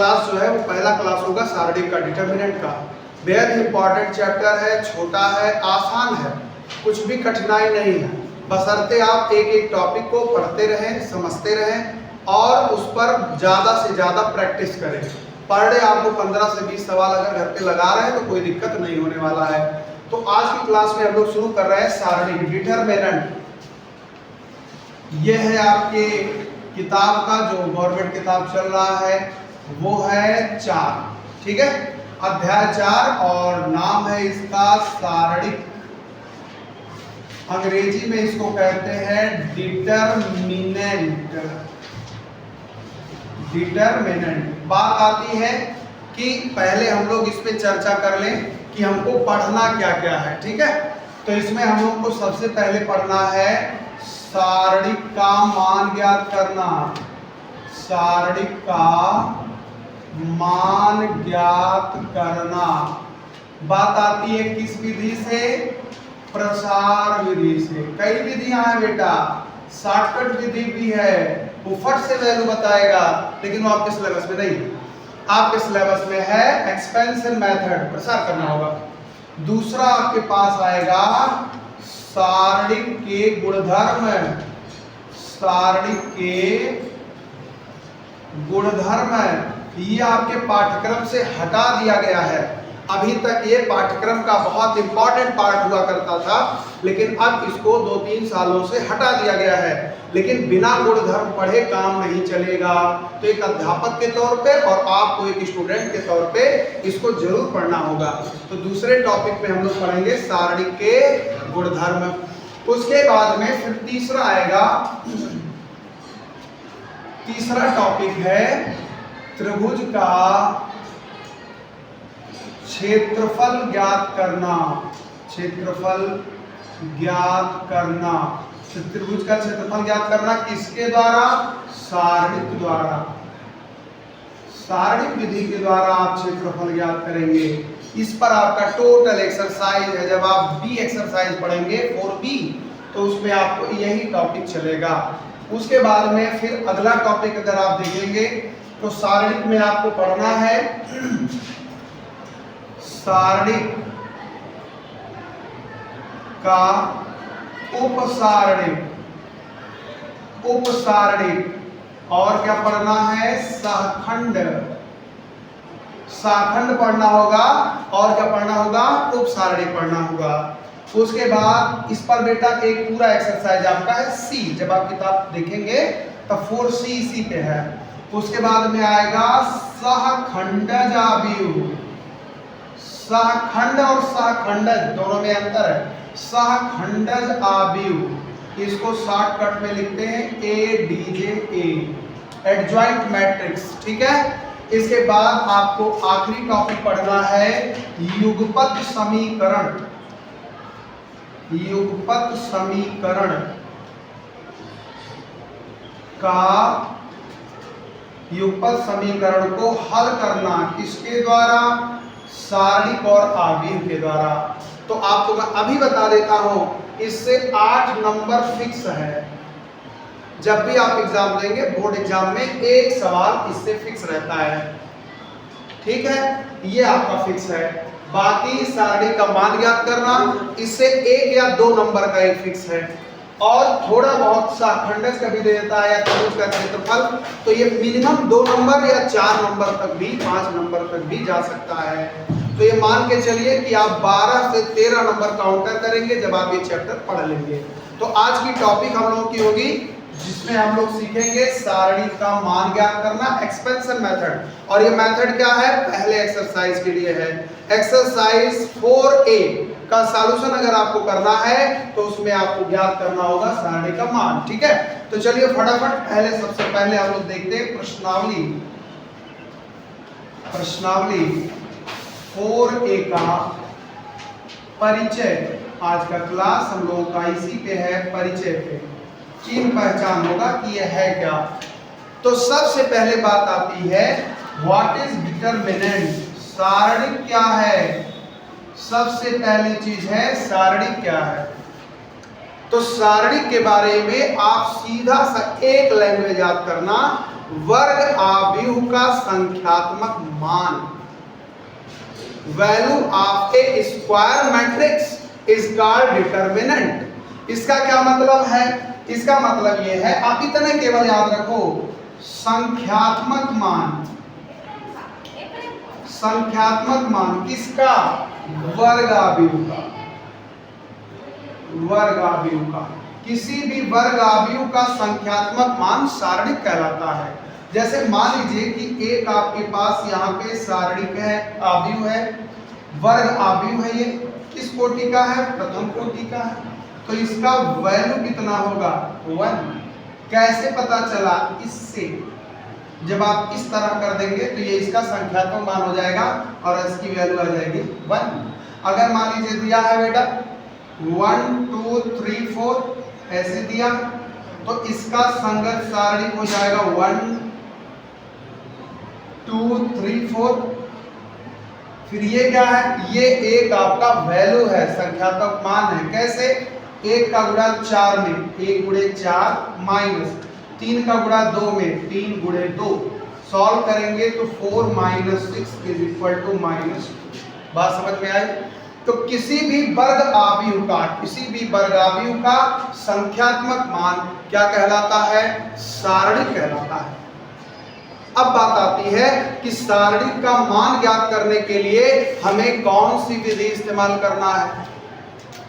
Class जो है वो पहला क्लास होगा सारणिक का, डिटर्मिनेंट का। बेहद इंपॉर्टेंट चैप्टर है, छोटा है, आसान है, कुछ भी कठिनाई नहीं है, बशर्ते आप एक एक टॉपिक को पढ़ते रहें, समझते रहें और उस पर ज़्यादा से ज़्यादा प्रैक्टिस करें। पर डे आपको 15 से 20 सवाल अगर घर पे लगा रहे हैं तो कोई दिक्कत नहीं होने वाला है। तो आज की क्लास में हम लोग शुरू कर रहे हैं सारणिक, डिटर्मिनेंट। ये है आपके किताब का, जो गवर्नमेंट किताब चल रहा है वो है 4, ठीक है, अध्याय 4 और नाम है इसका सारणिक। अंग्रेजी में इसको कहते हैं डिटर्मिनेंट। डिटर्मिनेंट। बात आती है कि पहले हम लोग इस पे चर्चा कर लें कि हमको पढ़ना क्या क्या है, ठीक है। तो इसमें हम लोग को सबसे पहले पढ़ना है सारणिक का मान ज्ञात करना। सारणिक का मान ज्ञात करना। बात आती है किस विधि से? प्रसार विधि से। कई विधियां हैं बेटा, शॉर्टकट विधि भी है, वो फट से वैल्यू बताएगा, लेकिन वो आपके सिलेबस में नहीं। आपके सिलेबस में है एक्सपेंशन मेथड, प्रसार करना होगा। दूसरा आपके पास आएगा सारणिक के गुणधर्म। सारणिक के गुणधर्म, ये आपके पाठ्यक्रम से हटा दिया गया है। अभी तक ये पाठ्यक्रम का बहुत इंपॉर्टेंट पार्ट हुआ करता था, लेकिन अब इसको 2-3 सालों से हटा दिया गया है। लेकिन बिना गुणधर्म पढ़े काम नहीं चलेगा। तो एक अध्यापक के तौर पे और आपको एक स्टूडेंट के तौर पे इसको जरूर पढ़ना होगा। तो दूसरे टॉपिक पे हम लोग पढ़ेंगे सारणिक के गुणधर्म। उसके बाद में फिर तीसरा आएगा। तीसरा टॉपिक है त्रिभुज का क्षेत्रफल ज्ञात करना। क्षेत्रफल ज्ञात करना। त्रिभुज का क्षेत्रफल ज्ञात करना किसके द्वारा? सारणिक द्वारा। सारणिक विधि के द्वारा आप क्षेत्रफल ज्ञात करेंगे। इस पर आपका टोटल एक्सरसाइज है। जब आप बी एक्सरसाइज पढ़ेंगे 4B, तो उसमें आपको यही टॉपिक चलेगा। उसके बाद में फिर अगला टॉपिक अगर आप देखेंगे तो सारणिक में आपको पढ़ना है सारणिक का उपसारणिक। उपसारणिक और क्या पढ़ना है? सहखंड। सहखंड पढ़ना होगा और क्या पढ़ना होगा? उपसारणिक पढ़ना होगा। उसके बाद इस पर बेटा एक पूरा एक्सरसाइज आपका है सी। जब आप किताब देखेंगे तो 4C इसी पे है। उसके बाद में आएगा सहखंडज आव्यूह। सहखंड और सहखंडज दोनों में अंतर है। सहखंडज आव्यूह, इसको शॉर्टकट में लिखते हैं ADJA, एडजॉइंट मैट्रिक्स, ठीक है। इसके बाद आपको आखिरी टॉपिक पढ़ना है युगपत समीकरण। युगपत समीकरण का, युगपत समीकरण को हल करना किसके द्वारा? सारणिक और आव्यूह के द्वारा। तो आपको मैं अभी बता देता हूं, इससे 8 नंबर फिक्स है। जब भी आप एग्जाम देंगे बोर्ड एग्जाम में एक सवाल इससे फिक्स रहता है, ठीक है, ये आपका फिक्स है। बाकी सारणिक का मान ज्ञात करना, इससे 1 या 2 नंबर का एक फिक्स है। और थोड़ा बहुत सहखंडज का भी दे देता है या त्रिभुज का क्षेत्रफल, तो ये मिनिमम 2 नंबर या 4 नंबर तक भी, 5 नंबर तक भी जा सकता है। तो ये मान के चलिए कि आप 12 से 13 नंबर काउंटर करेंगे जब आप ये चैप्टर पढ़ लेंगे। तो आज की टॉपिक हम लोगों की होगी जिसमें हम लोग सीखेंगे सारणिक का मान ज्ञात करना, एक्सपेंशन मेथड। और ये मेथड क्या है? पहले एक्सरसाइज के लिए है। एक्सरसाइज 4A का सॉल्यूशन अगर आपको करना है तो उसमें आपको ज्ञात करना होगा सारणी का मान, ठीक है। तो चलिए फटाफट सबसे पहले हम लोग देखते हैं प्रश्नावली। प्रश्नावली 4A का परिचय। आज का क्लास हम लोगों का इसी पे है, परिचय पे। चिन्ह पहचान होगा कि यह है क्या। तो सबसे पहले बात आती है व्हाट इज डिटर्मिनेंट। सारणिक क्या है? सबसे पहली चीज है सारणिक क्या है। तो सारणिक के बारे में आप सीधा सा एक लैंग्वेज याद करना, वर्ग आव्यूह का संख्यात्मक मान। Value of A square matrix is called determinant. इसका क्या मतलब है? इसका मतलब ये है, आप इतने केवल याद रखो, संख्यात्मक मान। संख्यात्मक मान किसका? वर्ग आव्यूह का। वर्ग आव्यूह का, किसी भी वर्ग आव्यूह का संख्यात्मक मान सारणिक कहलाता है। जैसे मान लीजिए कि एक आपके पास यहाँ पे सारणिक है, आव्यूह है, वर्ग आव्यूह है। ये किस कोटि का है? प्रथम कोटि का है। तो इसका वैल्यू कितना होगा? 1। कैसे पता चला? इससे जब आप इस तरह कर देंगे तो ये इसका संख्यात्मक मान हो जाएगा और इसकी वैल्यू आ जाएगी 1। अगर मान लीजिए दिया है बेटा 1 2 3 4 ऐसे दिया, तो इसका संगत सारणिक हो जाएगा 1 2 3 4। फिर ये क्या है? ये एक आपका वैल्यू है, संख्यात्मक मान है। कैसे? 1 का गुणा 4 में 1 गुणे 4 माइनस 3 का गुणा 2 में 3 गुणे 2। सॉल्व करेंगे तो 4 माइनस 6 इज इक्वल टू -2। बात समझ में आई? तो किसी भी वर्ग आव्यूह का, किसी भी वर्ग आव्यूह का संख्यात्मक मान क्या कहलाता है? सारणिक कहलाता है। अब बात आती है कि सारणिक का मान ज्ञात करने के लिए हमें कौन सी विधि इस्तेमाल करना है।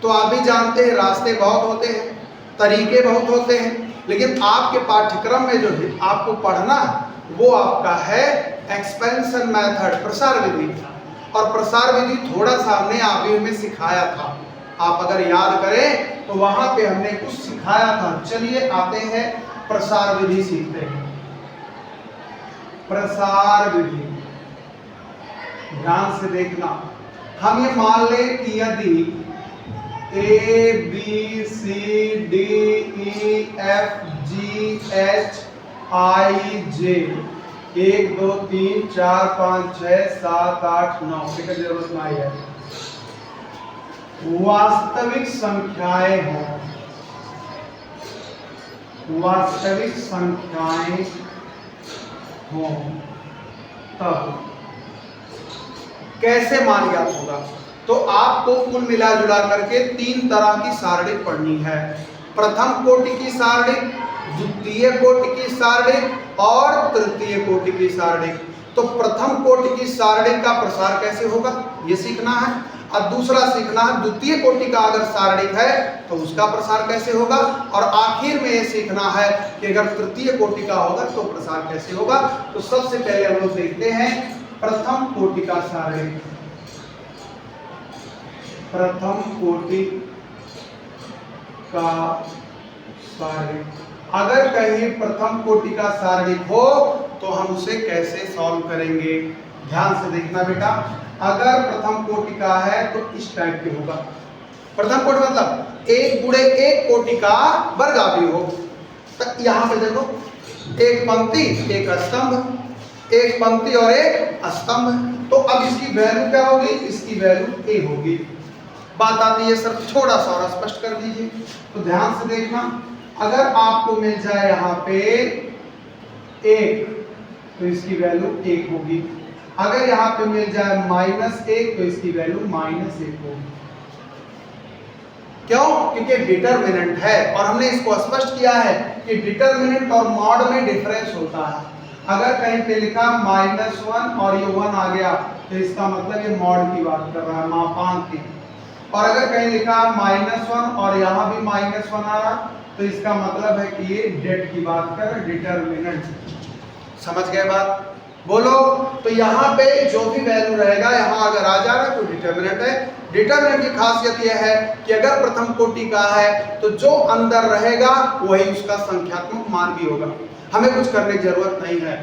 तो आप भी जानते हैं रास्ते बहुत होते हैं, तरीके बहुत होते हैं, लेकिन आपके पाठ्यक्रम में जो है आपको पढ़ना वो आपका है एक्सपेंशन मेथड, प्रसार विधि। और प्रसार विधि थोड़ा सा हमने आव्यूह में सिखाया था, आप अगर याद करें तो वहां पे हमने कुछ सिखाया था। चलिए आते हैं प्रसार विधि सीखते हैं। प्रसार विधि ध्यान से देखना। हम ये मान लें कि यदि A B C D E F G H I J 1 2 3 4 5 6 7 8 9 की जरूरत नहीं है, वास्तविक संख्याएं हों, वास्तविक संख्याएं हों, तब कैसे मान ज्ञात होगा? तो आपको कुल मिला जुला करके 3 तरह की सारणिक पढ़नी है। प्रथम कोटि की सारणिक, द्वितीय कोटि की सारणिक और तृतीय कोटि की सारणिक। तो प्रथम कोटि की सारणिक का प्रसार कैसे होगा ये सीखना है, और दूसरा सीखना है द्वितीय कोटि का अगर सारणिक है तो उसका प्रसार कैसे होगा, और आखिर में ये सीखना है कि अगर तृतीय कोटि का होगा तो प्रसार कैसे होगा। तो सबसे पहले हम लोग देखते हैं प्रथम कोटि का सारणिक। प्रथम कोटि का सारणिक, अगर कहीं प्रथम कोटि का सारणिक हो तो हम उसे कैसे सॉल्व करेंगे? ध्यान से देखना बेटा। अगर प्रथम कोटि का है तो इस टाइप के होगा। प्रथम कोटि मतलब 1 गुणे 1 कोटि का वर्ग आव्यूह हो। तो यहाँ पे देखो एक पंक्ति एक स्तंभ, एक पंक्ति और एक स्तंभ। तो अब इसकी वैल्यू क्या होगी? इसकी वैल्यू a होगी। बात आती है सर थोड़ा सा और स्पष्ट कर दीजिए। तो ध्यान से देखना, अगर आपको मिल जाए यहाँ पे 1 तो इसकी वैल्यू 1 होगी। अगर यहाँ पे मिल जाए -1 तो इसकी वैल्यू -1 होगी। क्यों? क्योंकि डिटरमिनेंट है और हमने इसको स्पष्ट किया है कि डिटरमिनेंट और मॉड में डिफरेंस होता है। अगर कहीं पे लिखा -1 और ये 1 आ गया तो इसका मतलब ये मॉड की बात कर रहा है, मापांक की। और अगर कहीं लिखा -1 और यहाँ भी -1 आ रहा तो इसका मतलब है कि ये डेट की बात कर, डिटरमिनेंट। समझ गए बात? बोलो। तो यहाँ पे जो भी वैल्यू रहेगा यहाँ अगर आ जा रहा है तो डिटरमिनेंट है। डिटरमिनेंट की खासियत यह है कि अगर प्रथम कोटि का है तो जो अंदर रहेगा वही उसका संख्यात्मक मान भी होगा। हमें कुछ करने की जरूरत नहीं है।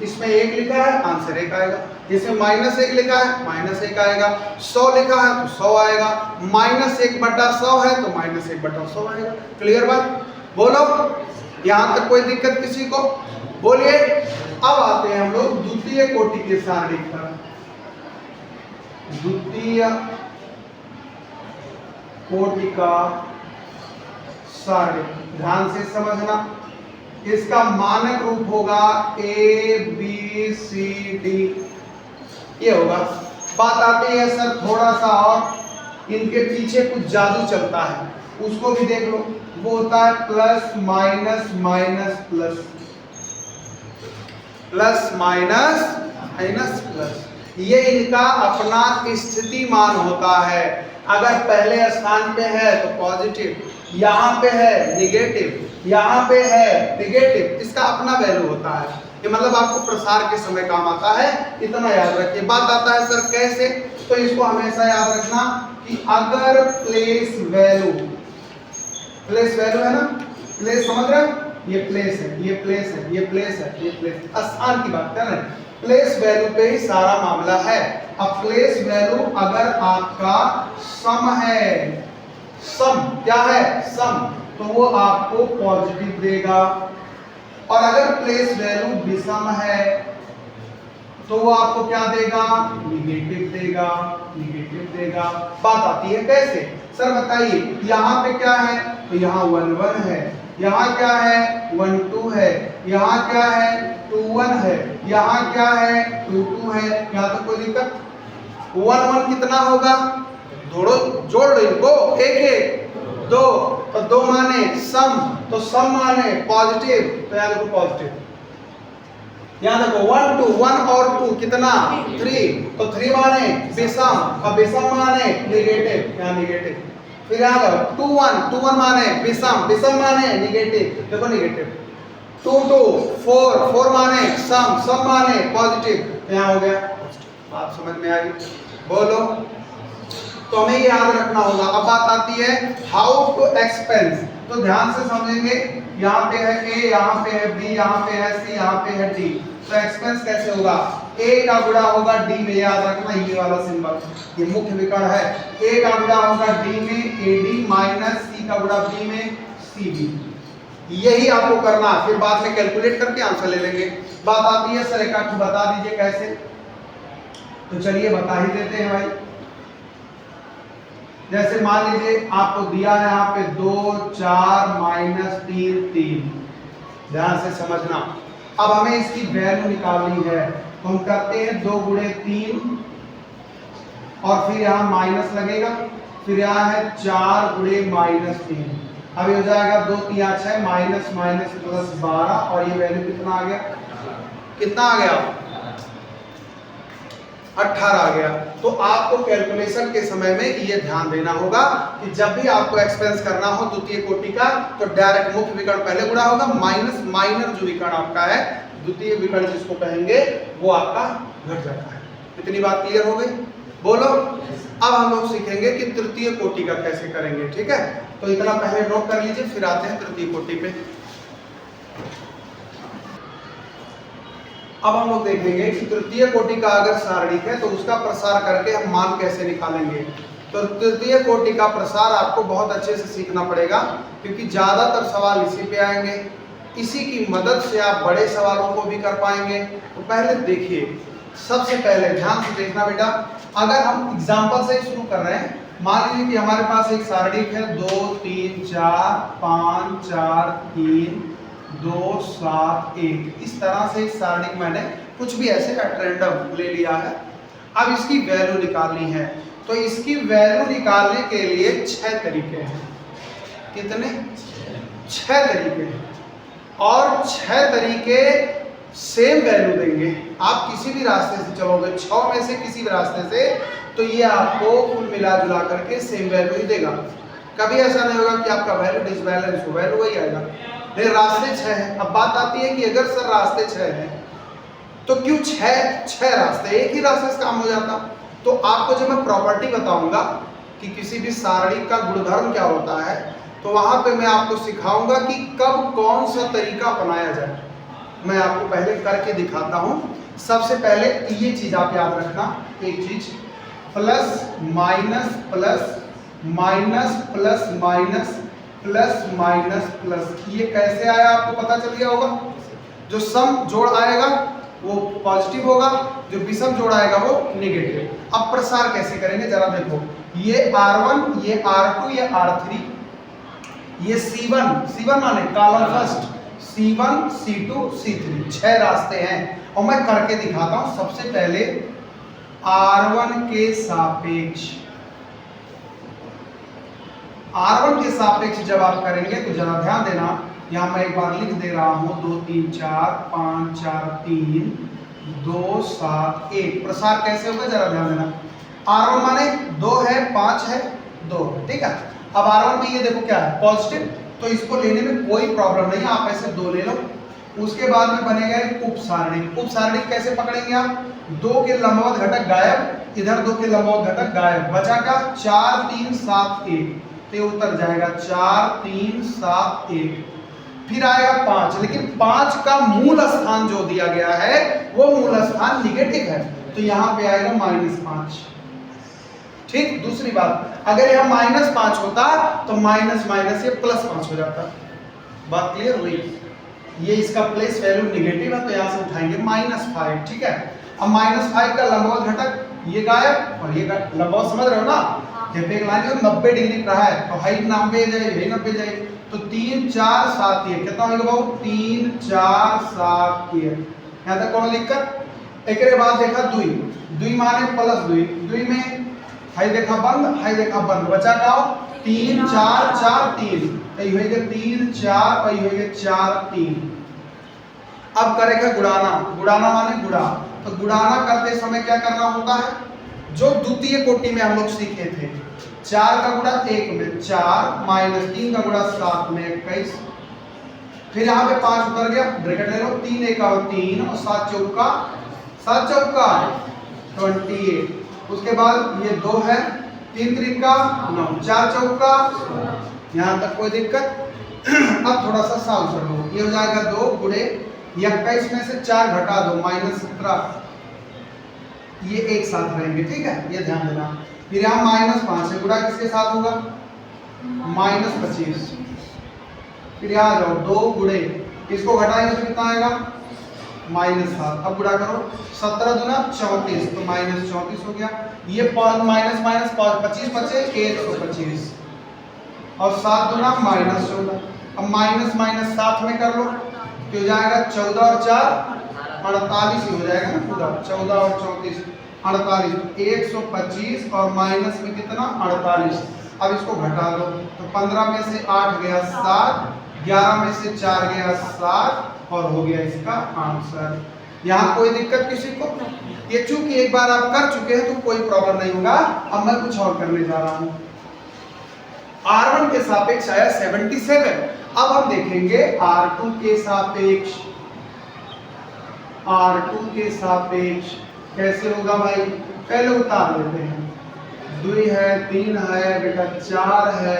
इसमें 1 लिखा है, आंसर 1 आएगा। इसमें -1 लिखा है, -1 आएगा। 100 लिखा है तो 100 आएगा। -1/100 है तो -1/100 आएगा। क्लियर बात? बोलो। यहाँ तक कोई दिक्कत किसी को? बोलिए। अब आते हैं हम लोग द्वितीय कोटि के सारणिक पर। द्वितीय कोटि का सारणिक ध्यान से समझना। इसका मानक रूप होगा ए बी सी डी, ये होगा। बात आती है सर थोड़ा सा और इनके पीछे कुछ जादू चलता है, उसको भी देख लो। वो होता है plus minus minus plus, plus minus minus plus, ये इनका अपना स्थिति मान होता है। अगर पहले स्थान पे है तो पॉजिटिव, यहाँ पे है निगेटिव, यहाँ पे है निगेटिव, इसका अपना वैल्यू होता है। ये मतलब आपको प्रसार के समय काम आता है, इतना याद रखिए। बात आता है सर कैसे, तो इसको हमेशा याद रखना कि अगर प्लेस वैल्यू, प्लेस वैल्यू है ना, प्लेस समझ रहे हैं, ये प्लेस है, ये प्लेस है, ये प्लेस है, ये प्लेस, स्थान की बात कर रहे हैं, प्लेस वैल्यू पे ही सारा मामला है। अब प्लेस वैल्यू अगर आपका सम है, सम क्या है, सम, तो वो आपको पॉजिटिव देगा। और अगर प्लेस वैल्यू विषम है तो वो आपको क्या देगा, निगेटिव देगा, निगेटिव देगा। बात आती है कैसे, सर बताइए, यहाँ पे क्या है, तो यहाँ 1 1 है, यहाँ क्या है 1 2 है, यहाँ क्या है 2 1 है, यहाँ क्या है 2 2 है, यहाँ तो कोई दिक्कत। 1 1 कितना होगा, जोड़ लो इनको, 1 1 2, तो 2 माने सम, तो सम माने पॉजिटिव, तो यहाँ देखो पॉजिटिव। यहाँ देखो 1 2, 1 और 2 कितना 3, तो 3 माने विषम, अब विषम माने निगेटिव, यहाँ निगेटिव। फिर यहाँ देखो 2 1 माने विषम, विषम माने निगेटिव, देखो निगेटिव। 2 2 4 माने सम माने पॉजिटिव, यहाँ हो गया। बात समझ में आ गई, बोलो। तो हमें ये याद रखना होगा। अब बात आती है हाउ टू एक्सपेंस, तो ध्यान से समझेंगे। यहाँ पे है ए, यहाँ पे है बी, यहाँ पे है सी, यहाँ पे है डी, तो एक्सपेंस कैसे होगा, ए का गुणा होगा डी में, याद रखना ये वाला सिंबल, ये मुख्य विकर्ण है। ए का गुणा होगा डी में ए डी, माइनस सी का गुणा बी में सी बी, यही आपको करना, फिर बाद में कैलकुलेट करके आंसर ले लेंगे। बात आती है सर एक बता दीजिए कैसे, तो चलिए बता ही देते हैं भाई। जैसे मान लीजिए आपको दिया है यहाँ पे 2 4 माइनस 3 3, ध्यान से समझना। अब हमें इसकी वैल्यू निकालनी है, तो हम करते हैं 2 गुणे 3 और फिर यहाँ माइनस लगेगा, फिर यहाँ है 4 गुणे माइनस 3, अभी हो जाएगा 2 3 6 माइनस माइनस प्लस 12, और ये वैल्यू कितना आ गया, कितना आ गया 18 आ गया। तो आपको कैलकुलेशन के समय में ये ध्यान देना होगा कि जब भी आपको एक्सपेंस करना हो द्वितीय कोटि का, तो डायरेक्ट मुख्य विकर्ण पहले गुणा होगा, माइनस माइनर जो विकर्ण आपका है, द्वितीय विकर्ण जिसको कहेंगे, वो आपका घट जाता है। इतनी बात क्लियर हो गई, बोलो। अब हम लोग सीखेंगे कि तृतीय कोटि का कैसे करेंगे, ठीक है। तो इतना पहले नोट कर लीजिए, फिर आते हैं तृतीय कोटि पे। अब हम लोग देखेंगे कि तृतीय कोटि का अगर सारणिक है तो उसका प्रसार करके हम मान कैसे निकालेंगे। तो तृतीय कोटि का प्रसार आपको बहुत अच्छे से सीखना पड़ेगा, क्योंकि ज़्यादातर सवाल इसी पे आएंगे। इसी की मदद से आप बड़े सवालों को भी कर पाएंगे। तो पहले देखिए, सबसे पहले ध्यान से देखना बेटा, अगर हम एग्जाम्पल से शुरू कर रहे हैं, मान लीजिए कि हमारे पास एक सारणिक है 2 3 4 5 4 3 2 7 1, इस तरह से इस सारणिक मैंने कुछ भी ऐसे रैंडम ले लिया है। अब इसकी वैल्यू निकालनी है, तो इसकी वैल्यू निकालने के लिए 6 तरीके हैं। कितने? 6 तरीके हैं, और 6 तरीके सेम वैल्यू देंगे। आप किसी भी रास्ते से चलोगे, 6 में से किसी भी रास्ते से, तो ये आपको कुल मिला जुला करके सेम वैल्यू ही देगा। कभी ऐसा नहीं होगा कि आपका वैल्यू डिसबैलेंस हो, वैल्यू वही आएगा। रास्ते 6 हैं। अब बात आती है कि अगर सर रास्ते 6 हैं तो क्यों 6 रास्ते, एक ही रास्ते से काम हो जाता। तो आपको जब मैं प्रॉपर्टी बताऊंगा कि किसी भी सारणी का गुणधर्म क्या होता है, तो वहां पे मैं आपको सिखाऊंगा कि कब कौन सा तरीका अपनाया जाए। मैं आपको पहले करके दिखाता हूं। सबसे पहले ये चीज आप याद रखना, एक चीज, plus minus plus minus plus minus plus minus plus, ये कैसे आया आपको पता चल गया होगा। जो सम जोड़ आएगा वो पॉजिटिव होगा, जो विषम जोड़ आएगा वो नेगेटिव। अब प्रसार कैसे करेंगे जरा देखो, ये R1, ये R2, ये R3, ये C1 माने column first, C1 C2 C3 6 रास्ते हैं और मैं करके दिखाता हूं। सबसे पहले R1 के सापेक्ष, R1 के सापेक्ष जब आप करेंगे तो जरा ध्यान देना, यहां मैं एक बार लिख दे रहा हूं 2 3 4 5 4 3 2 7 1। प्रसार कैसे होगा जरा ध्यान देना। R1 माने 2 है, 5 है, 2 है, ठीक है। अब R1 में ये देखो क्या है, पॉजिटिव, तो इसको लेने में कोई प्रॉब्लम नहीं है, आप ऐसे 2 ले लो। उसके बाद में बनेगा एक उप सारणिक। उप सारणिक कैसे पकड़ेंगे आप, 2 के लंबवत घटक गायब, इधर 2 के लंबवत घटक गायब, बचा का 4 3 7 1, तो ये उतर जाएगा 4 3 7 1। फिर आएगा 5, लेकिन 5 का मूल स्थान जो दिया गया है वो मूल स्थान निगेटिव है, तो यहाँ पे आएगा -5। ठीक। दूसरी बात, अगर यह -5 होता तो माइनस माइनस ये +5 हो जाता। बात क्लियर हुई। ये इसका प्लेस वैल्यू निगेटिव है तो यहाँ से उठाएंगे -5, ठीक है। अब -5 का लंबवत घटक ये गायब और ये लंबवत, समझ रहे हो ना, जब एक लाइन 90 डिग्री पर है तो हाइट 90 जाएगी, यही 90 जाएगी, तो 3 4 7 1 कितना होगा बाबू, 3 4 7 1। यहाँ तक कोनो दिक्कत। एक बाद देखा दुई, दुई माने +2, दुई में हाई देखा बंद, हाई देखा बंद, बचा का 3 4 4 3, तो ये होएगा 3 4 और ये होएगा 4 3। अब करेगा गुणाना, गुणाना माने गुणा, तो गुणाना करते समय क्या करना होता है, जो द्वितीय कोटि में हम लोग सीखे थे, 4 का गुणा 1 में 4 -3 का गुणा 7 में 21। फिर यहाँ पे 5 उतर गया, ब्रैकेट ले लो, 3 1 और 3 और 7 चौका 28। उसके बाद ये 2 है, 3 3 का 9, 4 चौका, यहाँ तक कोई दिक्कत। अब थोड़ा सा साल कर लो, ये हो जाएगा 2 गुणे 21 में से 4 घटा दो -17, ये एक साथ रहेंगे, ठीक है, ये ध्यान देना। फिर यहाँ -5 है, गुणा किसके साथ होगा, -25। फिर यहाँ आ जाओ 2 गुणे, इसको घटाएंगे तो कितना आएगा, -7। अब गुणा करो, 17 दूना 34, तो -34 हो गया। ये माइनस माइनस 25 बचे 125 और 7 दूना -14। अब माइनस माइनस साथ में कर लो तो हो जाएगा 14 और 4 48 ही हो जाएगा ना पूरा, 14 और 34 48, 125 और माइनस में कितना 48। अब इसको घटा दो तो 15 में से 8 गया 7, 11 में से 4 गया 7 और हो गया इसका आंसर। यहाँ कोई दिक्कत किसी को, ये चूंकि एक बार आप कर चुके हैं तो कोई प्रॉब्लम नहीं होगा। अब मैं कुछ और करने जा रहा हूँ। R1 के सापेक्ष आया 77। अब हम देखेंगे R2 के सापेक्ष, R2 के सापेक्ष कैसे होगा भाई, पहले उतार लेते हैं। 2 है, 3 है बेटा, 4 है,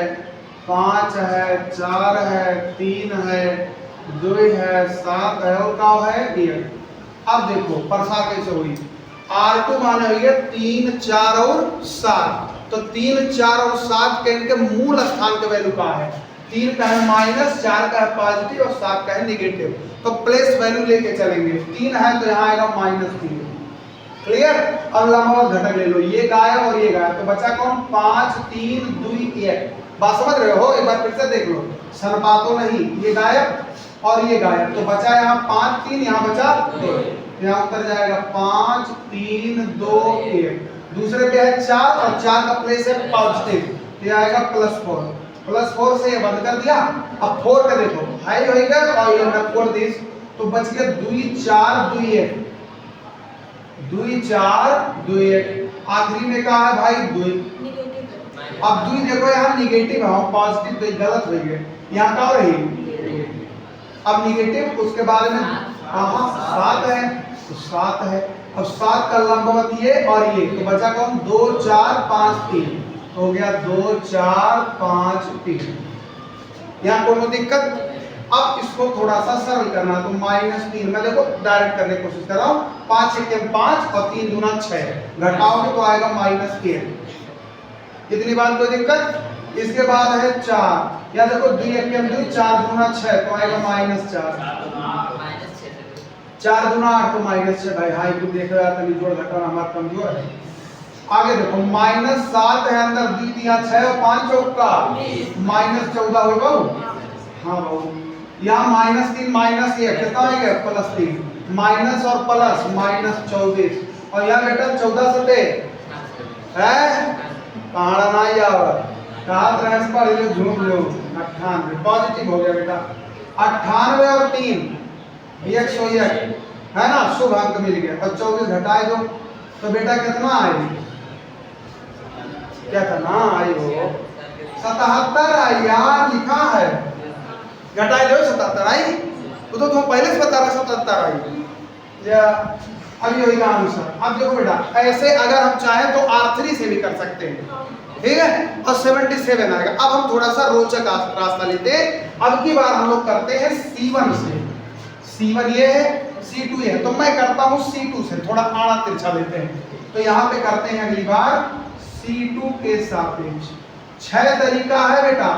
5 है, 4 है, 3 है, 2 है, 7 है और क्या है 1। अब देखो प्रसार कैसे हुई, R2 माने हुई है 3 4 और 7, तो 3 4 और 7 के इनके मूल स्थान का वैल्यू क्या है, 3 का है माइनस, 4 का है पॉजिटिव और 7 का है नेगेटिव, तो प्लेस वैल्यू लेके चलेंगे। 3 है तो यहाँ आएगा -3, क्लियर। अब लंबवत घटक ले लो, ये गायब और ये गायब, तो बचा कौन, 5 3 2 1। बात समझ रहे हो, एक बार फिर से देख लो, सनपातो नहीं, ये गायब और ये गायब, तो बचा यहाँ 5 3, यहाँ बचा 2, यहाँ उतर जाएगा 5 3 2 1। दूसरे पे है 4 और 4 का प्लेस है पॉजिटिव, तो आएगा +4, +4 से ये बंद कर दिया। अब 4 का देखो हाई होएगा और ये ना 4 दिस, तो बच गया 2 4 2 1, 2 4 2 1। आखिरी में कहा है भाई 2। अब 2 देखो यहाँ निगेटिव है, पॉजिटिव तो गलत हो गया, यहाँ क्या रही, अब निगेटिव, उसके बाद में 7 है तो 7 है। अब 7 का लंबवत ये और ये, तो बचा कौन, 2 4 5 3, तो हो गया 2 4 5 3। यहाँ कोनो दिक्कत। अब इसको थोड़ा सा सरल करना, तो -3 मैं देखो डायरेक्ट करने की कोशिश कर रहा हूँ, 5 1 5 और 3 दूना 6, घटाओगे तो आएगा -1। इतनी बात कोई दिक्कत। इसके बाद है 4, या देखो 2 1 2 4 दूना 6, तो आएगा -4, 4 दूना 8 तो -6। भाई हाई तुम देख रहे हो तभी जोड़ घटाना हमारा कमजोर है। आगे देखो -7 है अंदर, 2 3 6 और 5 चौका -14 हो बाबू, हाँ बाबू यहाँ -3 -1 कितना हो गया +3, माइनस और प्लस -24 और यहाँ बेटा 14 सते है कहाँ ना जाओ कहाँ ट्रांसफर ले झूम लो 98 पॉजिटिव हो गया बेटा 98 और 3 101 है ना शुभ अंक मिल गया और 24 घटाए दो तो बेटा कितना आई क्या था ना आई हो 77 आई यार लिखा है घटाए दो 77 आई वो तो तुम पहले से बता रहा 77 आई या अब ये होगा आंसर। अब देखो बेटा ऐसे अगर हम चाहें तो R3 से भी कर सकते हैं ठीक है और 77 आएगा। अब हम थोड़ा सा रोचक रास्ता लेते हैं अब की बार हम लोग करते हैं C1 से C1 ये है C2 ये है तो मैं करता हूँ C2 से थोड़ा आड़ा तिरछा लेते हैं तो यहाँ पे करते हैं अगली बार C2 के सापेक्ष 6 तरीका है बेटा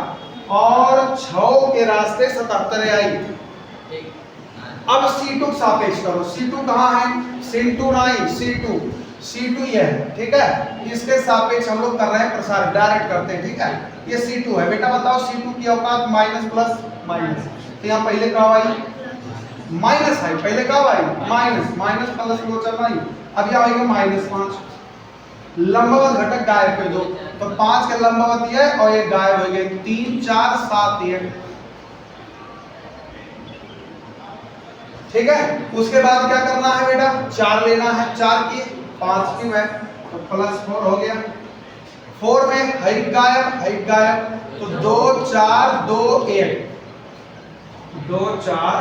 और 6 के रास्ते 77 आई। अब C2 सापेक्ष करो C2 कहाँ है C2 नहीं C2 ये है ठीक है इसके सापेक्ष हम लोग कर रहे हैं प्रसार डायरेक्ट करते हैं ठीक है ये C2 है बेटा बताओ C2 की औकात माइनस प्लस माइनस तो यहाँ पहले कब आई माइनस है पहले कब आई माइनस प्लस को चलना ही अब यहाँ आएगा -5 लंबवत घटक गायब कर दो तो 5 के लंबवत ये और ये गायब हो गए 3 4 7 ये ठीक है। उसके बाद क्या करना है बेटा 4 लेना है 4 की 5 की है तो +4 हो गया 4 में हाइट गायब तो 2 4 2 1 2 4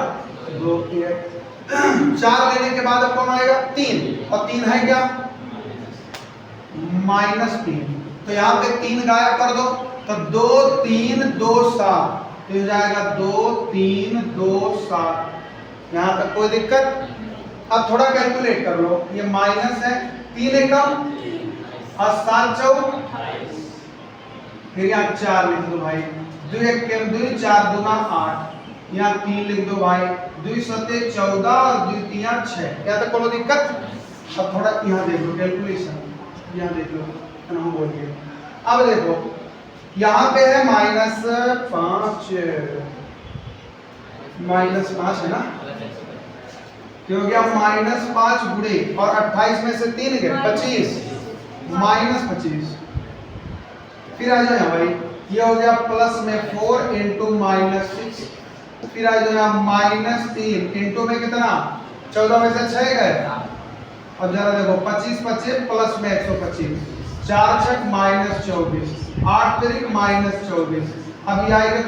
2 1 4 लेने के बाद अब कौन आएगा 3 और 3 है क्या -3 तो यहाँ पे 3 गायब कर दो तो 2 3 2 7 तो हो जाएगा 2 3 2 7 यहाँ तक कोई दिक्कत। अब थोड़ा कैलकुलेट कर लो ये माइनस है 3 एकम और 7 चौक फिर यहाँ 4 लिख दो भाई 2 एकम 2 4 दूना 8 यहाँ 3 लिख दो भाई 2 सते 14 और 2 3 6 यहाँ तक कोई दिक्कत। अब थोड़ा यहाँ देख लो कैलकुलेशन यहाँ देख लो हम बोलिए अब देखो यहाँ पे है -5 है ना क्योंकि अब -5 गुणे और 28 में से 3 गए 25 -25 फिर आ जाए भाई ये हो गया प्लस में 4 इंटू -6 फिर आ जाए -3 इंटू में कितना 14 में से 6 गए अब जरा देखो 25 25 प्लस में 125 4 6 -24 8 3 -24 अब ये आएगा तो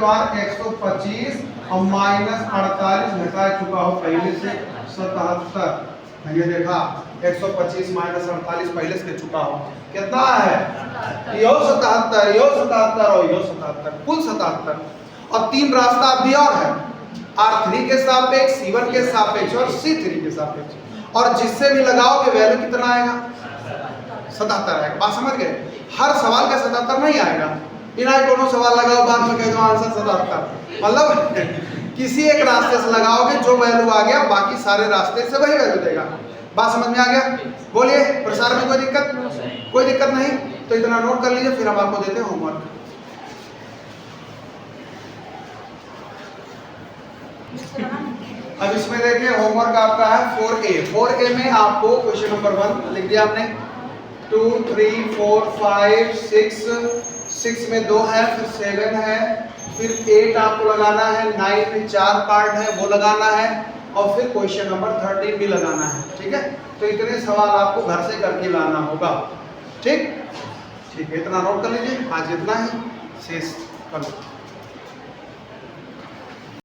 125 और -48 घटा चुका हो पहले से 77 ये देखा 125 -48 पहले से चुका हो कितना है यो 77 यो 77 और यो 77 कुल 77 और 3 रास्ता अभी और है R3 के सापेक्ष C1 के सापेक्ष और C3 के सापेक्ष और जिससे भी लगाओगे वैल्यू कितना आएगा 77 आएगा। बात समझ गए हर सवाल का 77 नहीं आएगा बिना दोनों सवाल लगाओ बाद में कह दो आंसर 77 मतलब किसी एक रास्ते से लगाओगे जो वैल्यू आ गया बाकी सारे रास्ते से वही वैल्यू देगा। बात समझ में आ गया बोलिए प्रसार में कोई दिक्कत नहीं तो इतना नोट कर लीजिए फिर हम आपको देते हैं होमवर्क। अब इसमें देखिए होमवर्क आपका है 4A में आपको क्वेश्चन नंबर 1 लिख दिया आपने 2 3 4 5 6 में 2 है फिर 7 है फिर 8 आपको लगाना है 9 में 4 पार्ट है वो लगाना है और फिर क्वेश्चन नंबर 13 भी लगाना है ठीक है। तो इतने सवाल आपको घर से करके लाना होगा ठीक है इतना नोट कर लीजिए आज इतना ही शेष कर लो।